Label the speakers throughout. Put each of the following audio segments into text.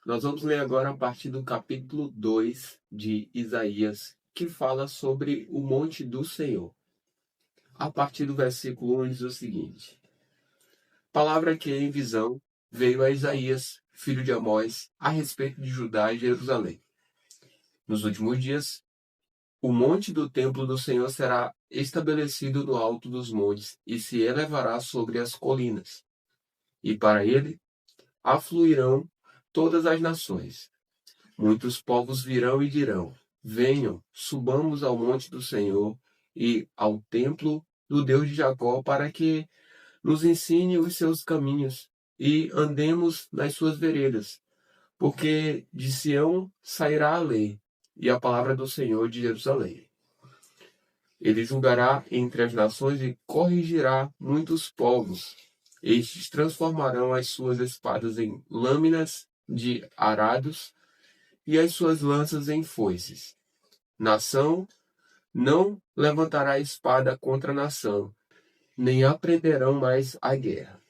Speaker 1: Nós vamos ler agora a partir do capítulo 2 de Isaías, que fala sobre o monte do Senhor. A partir do versículo 1 diz o seguinte: Palavra que em visão veio a Isaías, filho de Amós, a respeito de Judá e Jerusalém. Nos últimos dias, o monte do templo do Senhor será estabelecido no alto dos montes e se elevará sobre as colinas. E para ele afluirão todas as nações. Muitos povos virão e dirão: Venham, subamos ao monte do Senhor e ao templo do Deus de Jacó, para que nos ensine os seus caminhos e andemos nas suas veredas. Porque de Sião sairá a lei e a palavra do Senhor de Jerusalém. Ele julgará entre as nações e corrigirá muitos povos. Estes transformarão as suas espadas em lâminas de arados e as suas lanças em foices. Nação não levantará espada contra nação, nem aprenderão mais a guerra.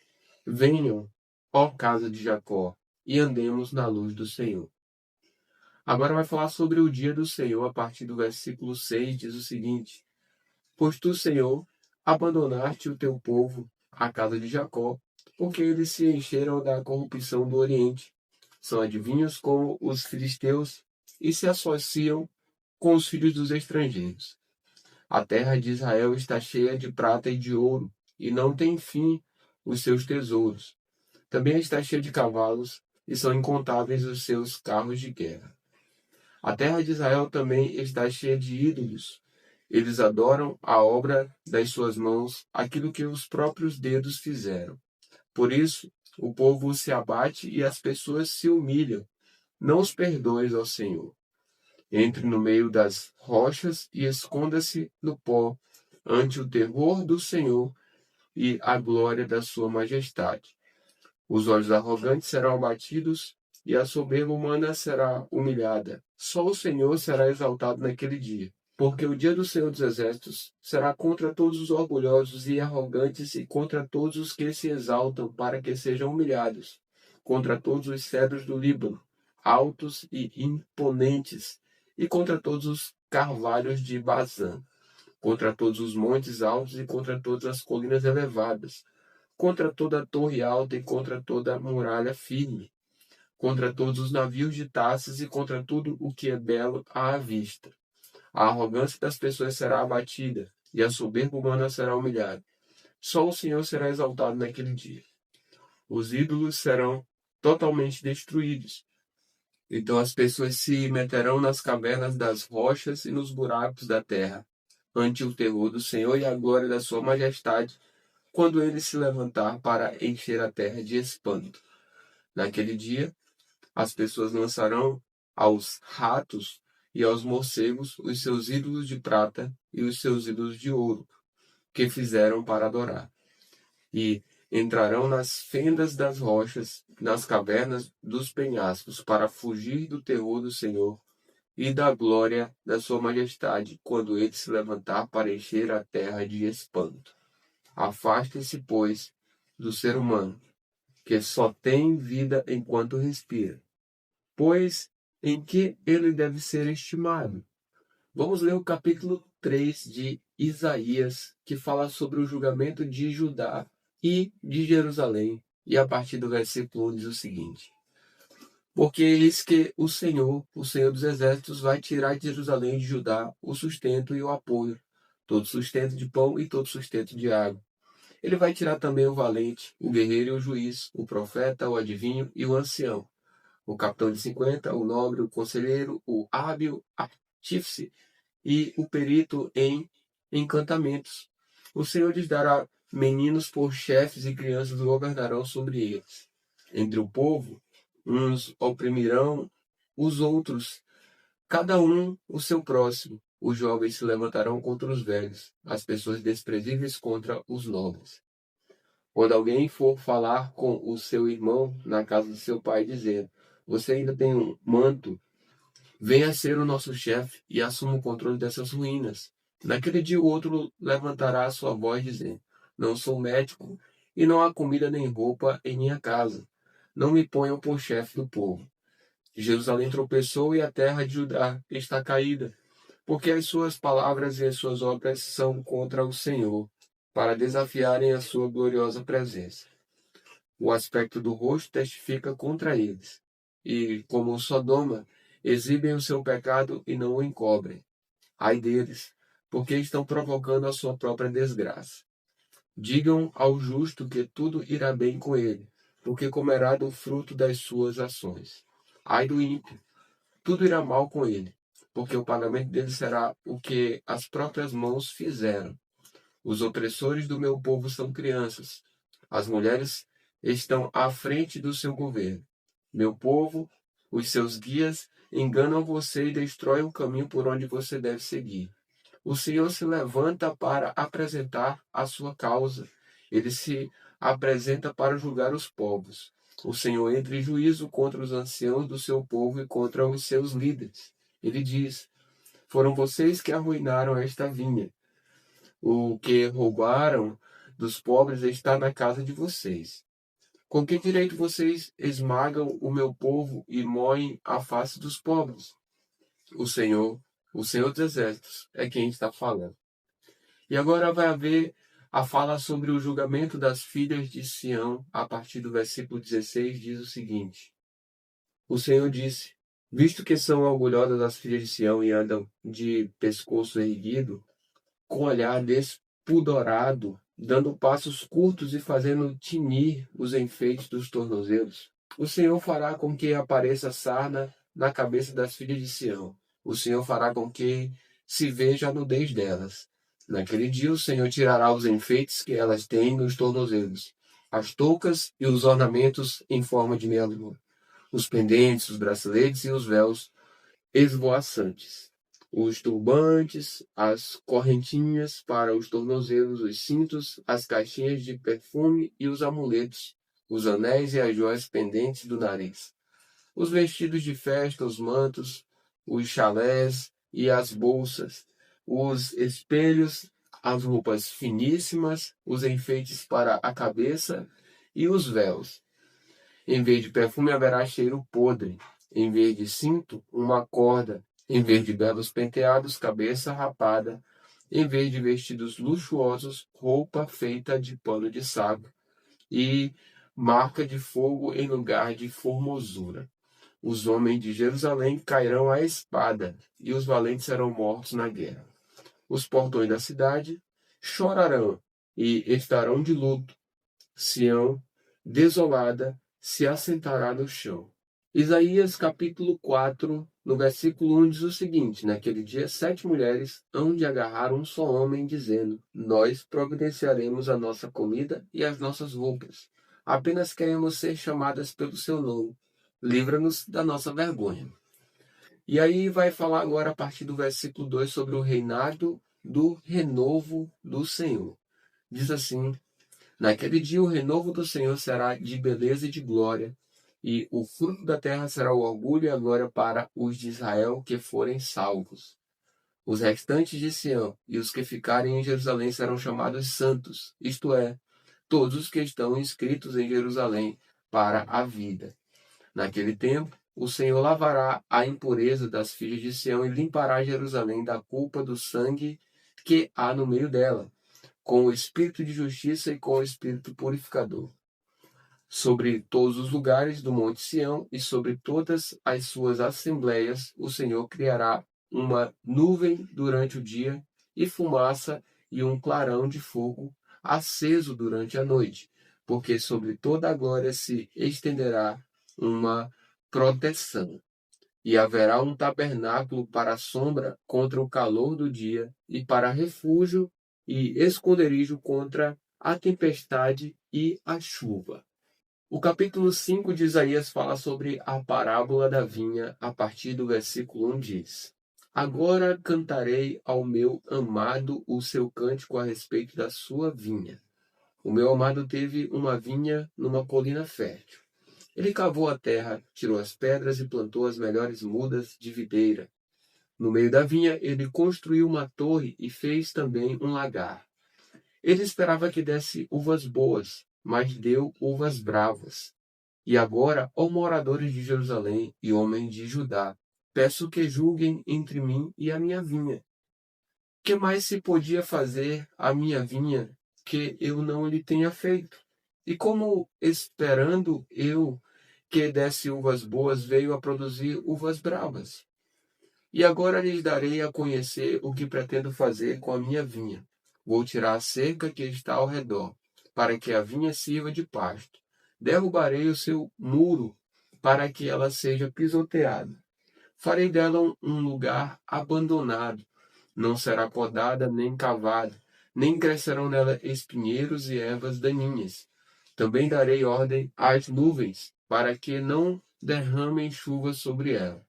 Speaker 1: Venham, ó casa de Jacó, e andemos na luz do Senhor. Agora vai falar sobre o dia do Senhor, a partir do versículo 6, diz o seguinte: Pois tu, Senhor, abandonaste o teu povo, a casa de Jacó, porque eles se encheram da corrupção do Oriente. São adivinhos como os filisteus e se associam com os filhos dos estrangeiros. A terra de Israel está cheia de prata e de ouro, e não tem fim os seus tesouros. Também está cheia de cavalos, e são incontáveis os seus carros de guerra. A terra de Israel também está cheia de ídolos. Eles adoram a obra das suas mãos, aquilo que os próprios dedos fizeram. Por isso, o povo se abate e as pessoas se humilham. Não os perdoes, ó Senhor. Entre no meio das rochas e esconda-se no pó, ante o terror do Senhor e a glória da sua majestade. Os olhos arrogantes serão abatidos e a soberba humana será humilhada. Só o Senhor será exaltado naquele dia. Porque o dia do Senhor dos Exércitos será contra todos os orgulhosos e arrogantes e contra todos os que se exaltam para que sejam humilhados, contra todos os cedros do Líbano, altos e imponentes, e contra todos os carvalhos de Bazã, contra todos os montes altos e contra todas as colinas elevadas, contra toda a torre alta e contra toda a muralha firme, contra todos os navios de Tarsis e contra tudo o que é belo à vista. A arrogância das pessoas será abatida, e a soberba humana será humilhada. Só o Senhor será exaltado naquele dia. Os ídolos serão totalmente destruídos. Então as pessoas se meterão nas cavernas das rochas e nos buracos da terra, ante o terror do Senhor e a glória da sua majestade, quando ele se levantar para encher a terra de espanto. Naquele dia, as pessoas lançarão aos ratos e aos morcegos os seus ídolos de prata e os seus ídolos de ouro, que fizeram para adorar. E entrarão nas fendas das rochas, nas cavernas dos penhascos, para fugir do terror do Senhor e da glória da sua majestade, quando ele se levantar para encher a terra de espanto. Afaste-se, pois, do ser humano, que só tem vida enquanto respira, pois em que ele deve ser estimado. Vamos ler o capítulo 3 de Isaías, que fala sobre o julgamento de Judá e de Jerusalém, e a partir do versículo 1 diz o seguinte: Porque eis que o Senhor dos Exércitos, vai tirar de Jerusalém e de Judá o sustento e o apoio, todo sustento de pão e todo sustento de água. Ele vai tirar também o valente, o guerreiro e o juiz, o profeta, o adivinho e o ancião, o capitão de 50, o nobre, o conselheiro, o hábil artífice e o perito em encantamentos. O Senhor lhes dará meninos por chefes e crianças governarão sobre eles. Entre o povo, uns oprimirão os outros, cada um o seu próximo. Os jovens se levantarão contra os velhos, as pessoas desprezíveis contra os nobres. Quando alguém for falar com o seu irmão na casa do seu pai, dizendo: Você ainda tem um manto? Venha ser o nosso chefe e assuma o controle dessas ruínas. Naquele dia o outro levantará a sua voz, dizendo: Não sou médico e não há comida nem roupa em minha casa. Não me ponham por chefe do povo. Jerusalém tropeçou e a terra de Judá está caída, porque as suas palavras e as suas obras são contra o Senhor, para desafiarem a sua gloriosa presença. O aspecto do rosto testifica contra eles, e, como Sodoma, exibem o seu pecado e não o encobrem. Ai deles, porque estão provocando a sua própria desgraça. Digam ao justo que tudo irá bem com ele, porque comerá do fruto das suas ações. Ai do ímpio, tudo irá mal com ele, porque o pagamento dele será o que as próprias mãos fizeram. Os opressores do meu povo são crianças. As mulheres estão à frente do seu governo. Meu povo, os seus guias, enganam você e destroem o caminho por onde você deve seguir. O Senhor se levanta para apresentar a sua causa. Ele se apresenta para julgar os povos. O Senhor entra em juízo contra os anciãos do seu povo e contra os seus líderes. Ele diz: foram vocês que arruinaram esta vinha. O que roubaram dos pobres está na casa de vocês. Com que direito vocês esmagam o meu povo e moem a face dos pobres? O Senhor dos Exércitos, é quem está falando. E agora vai haver a fala sobre o julgamento das filhas de Sião, a partir do versículo 16, diz o seguinte: o Senhor disse: visto que são orgulhosas as filhas de Sião e andam de pescoço erguido, com olhar despudorado, dando passos curtos e fazendo tinir os enfeites dos tornozelos, o Senhor fará com que apareça sarna na cabeça das filhas de Sião. O Senhor fará com que se veja a nudez delas. Naquele dia o Senhor tirará os enfeites que elas têm nos tornozelos, as toucas e os ornamentos em forma de meia-lua, os pendentes, os braceletes e os véus esvoaçantes, os turbantes, as correntinhas para os tornozelos, os cintos, as caixinhas de perfume e os amuletos, os anéis e as joias pendentes do nariz, os vestidos de festa, os mantos, os chalés e as bolsas, os espelhos, as roupas finíssimas, os enfeites para a cabeça e os véus. Em vez de perfume haverá cheiro podre, em vez de cinto, uma corda, em vez de belos penteados, cabeça rapada, em vez de vestidos luxuosos, roupa feita de pano de saco e marca de fogo em lugar de formosura. Os homens de Jerusalém cairão à espada, e os valentes serão mortos na guerra. Os portões da cidade chorarão e estarão de luto. Sião, desolada, se assentará no chão. Isaías capítulo 4, no versículo 1 diz o seguinte: naquele dia 7 mulheres hão de agarrar um só homem, dizendo: nós providenciaremos a nossa comida e as nossas roupas. Apenas queremos ser chamadas pelo seu nome. Livra-nos da nossa vergonha. E aí vai falar agora a partir do versículo 2 sobre o reinado do renovo do Senhor. Diz assim: naquele dia o renovo do Senhor será de beleza e de glória, e o fruto da terra será o orgulho e a glória para os de Israel que forem salvos. Os restantes de Sião e os que ficarem em Jerusalém serão chamados santos, isto é, todos os que estão inscritos em Jerusalém para a vida. Naquele tempo, o Senhor lavará a impureza das filhas de Sião e limpará Jerusalém da culpa do sangue que há no meio dela, com o espírito de justiça e com o espírito purificador. Sobre todos os lugares do Monte Sião e sobre todas as suas assembleias, o Senhor criará uma nuvem durante o dia e fumaça e um clarão de fogo aceso durante a noite, porque sobre toda a glória se estenderá uma proteção. E haverá um tabernáculo para a sombra contra o calor do dia e para refúgio e esconderijo contra a tempestade e a chuva. O capítulo 5 de Isaías fala sobre a parábola da vinha, a partir do versículo 1 diz: agora cantarei ao meu amado o seu cântico a respeito da sua vinha. O meu amado teve uma vinha numa colina fértil. Ele cavou a terra, tirou as pedras e plantou as melhores mudas de videira. No meio da vinha, ele construiu uma torre e fez também um lagar. Ele esperava que desse uvas boas, mas deu uvas bravas. E agora, ó moradores de Jerusalém e homens de Judá, peço que julguem entre mim e a minha vinha. Que mais se podia fazer à minha vinha que eu não lhe tenha feito? E como esperando eu que desse uvas boas, veio a produzir uvas bravas? E agora lhes darei a conhecer o que pretendo fazer com a minha vinha. Vou tirar a cerca que está ao redor, para que a vinha sirva de pasto. Derrubarei o seu muro, para que ela seja pisoteada. Farei dela um lugar abandonado. Não será podada nem cavada, nem crescerão nela espinheiros e ervas daninhas. Também darei ordem às nuvens, para que não derramem chuva sobre ela.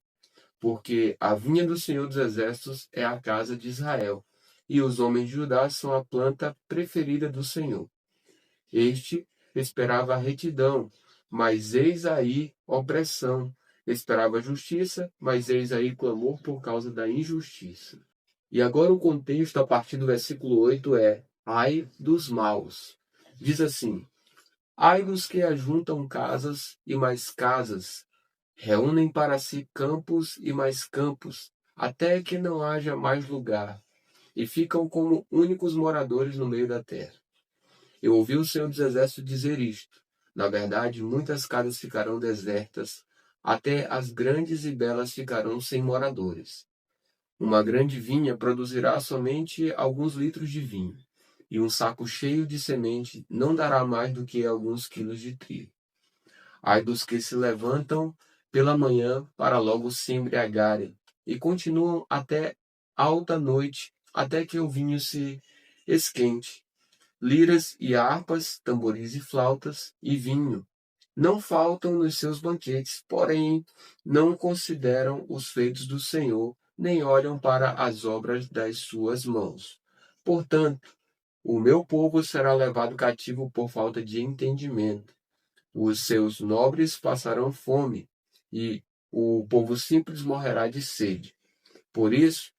Speaker 1: Porque a vinha do Senhor dos Exércitos é a casa de Israel, e os homens de Judá são a planta preferida do Senhor. Este esperava a retidão, mas eis aí opressão. Esperava justiça, mas eis aí clamor por causa da injustiça. E agora o contexto a partir do versículo 8 é: ai dos maus. Diz assim: ai dos que ajuntam casas e mais casas, reúnem para si campos e mais campos, até que não haja mais lugar, e ficam como únicos moradores no meio da terra. Eu ouvi o Senhor dos Exércitos dizer isto: na verdade, muitas casas ficarão desertas, até as grandes e belas ficarão sem moradores. Uma grande vinha produzirá somente alguns litros de vinho, e um saco cheio de semente não dará mais do que alguns quilos de trigo. Ai dos que se levantam pela manhã para logo se embriagarem, e continuam até alta noite, até que o vinho se esquente. Liras e harpas, tamboris e flautas, e vinho não faltam nos seus banquetes, porém não consideram os feitos do Senhor, nem olham para as obras das suas mãos. Portanto, o meu povo será levado cativo por falta de entendimento. Os seus nobres passarão fome, e o povo simples morrerá de sede. Por isso,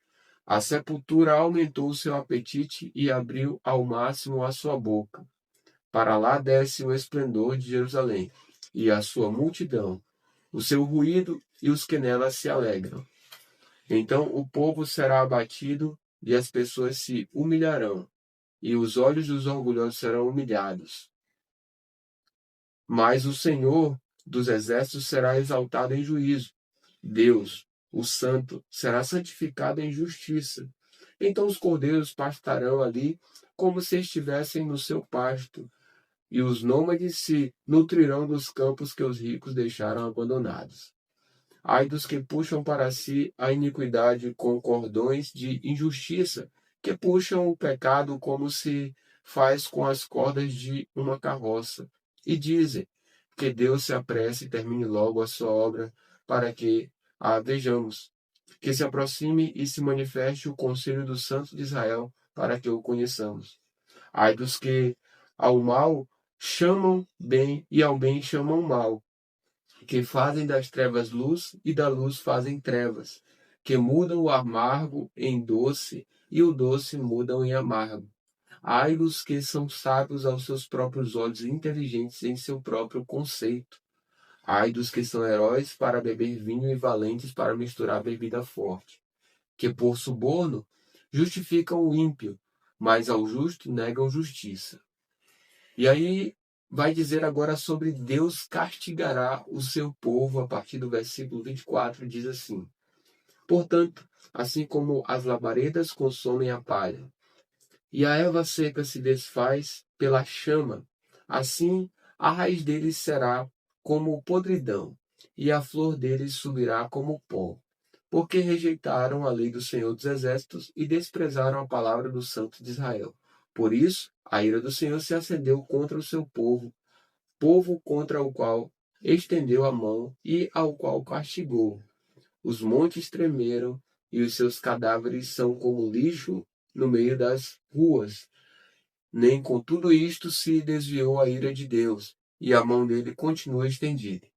Speaker 1: a sepultura aumentou o seu apetite e abriu ao máximo a sua boca. Para lá desce o esplendor de Jerusalém, e a sua multidão, o seu ruído e os que nela se alegram. Então o povo será abatido e as pessoas se humilharão, e os olhos dos orgulhosos serão humilhados. Mas o Senhor dos exércitos será exaltado em juízo. Deus, o Santo, será santificado em justiça. Então os cordeiros pastarão ali como se estivessem no seu pasto, e os nômades se nutrirão dos campos que os ricos deixaram abandonados. Ai dos que puxam para si a iniquidade com cordões de injustiça, que puxam o pecado como se faz com as cordas de uma carroça, e dizem que Deus se apresse e termine logo a sua obra, para que a vejamos, que se aproxime e se manifeste o conselho dos santos de Israel, para que o conheçamos. Ai dos que ao mal chamam bem e ao bem chamam mal, que fazem das trevas luz e da luz fazem trevas, que mudam o amargo em doce e o doce mudam em amargo. Ai dos que são sábios aos seus próprios olhos e inteligentes em seu próprio conceito. Ai dos que são heróis para beber vinho e valentes para misturar bebida forte, que por suborno justificam o ímpio, mas ao justo negam justiça. E aí vai dizer agora sobre Deus castigará o seu povo, a partir do versículo 24, diz assim: portanto, assim como as labaredas consomem a palha, e a erva seca se desfaz pela chama, assim a raiz deles será como podridão, e a flor deles subirá como pó, porque rejeitaram a lei do Senhor dos Exércitos e desprezaram a palavra do Santo de Israel. Por isso, a ira do Senhor se acendeu contra o seu povo, povo contra o qual estendeu a mão e ao qual castigou. Os montes tremeram e os seus cadáveres são como lixo no meio das ruas. Nem com tudo isto se desviou a ira de Deus, e a mão dele continua estendida.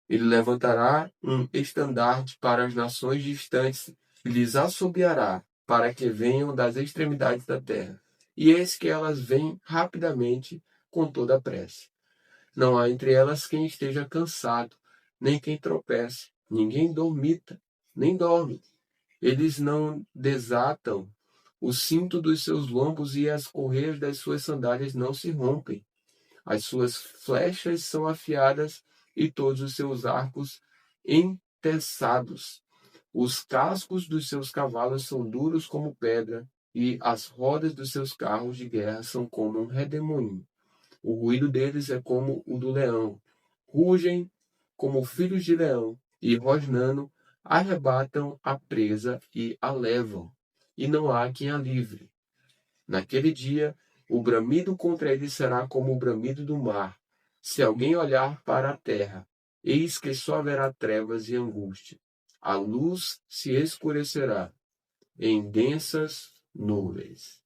Speaker 1: Ele levantará um estandarte para as nações distantes e lhes assobiará, para que venham das extremidades da terra. E eis que elas vêm rapidamente com toda a pressa. Não há entre elas quem esteja cansado, nem quem tropece. Ninguém dormita, nem dorme. Eles não desatam o cinto dos seus lombos e as correias das suas sandálias não se rompem. As suas flechas são afiadas e todos os seus arcos entessados. Os cascos dos seus cavalos são duros como pedra e as rodas dos seus carros de guerra são como um redemoinho. O ruído deles é como o do leão. Rugem como filhos de leão e, rosnando, arrebatam a presa e a levam, e não há quem a livre. Naquele dia, o bramido contra eles será como o bramido do mar. Se alguém olhar para a terra, eis que só haverá trevas e angústia. A luz se escurecerá em densas nuvens.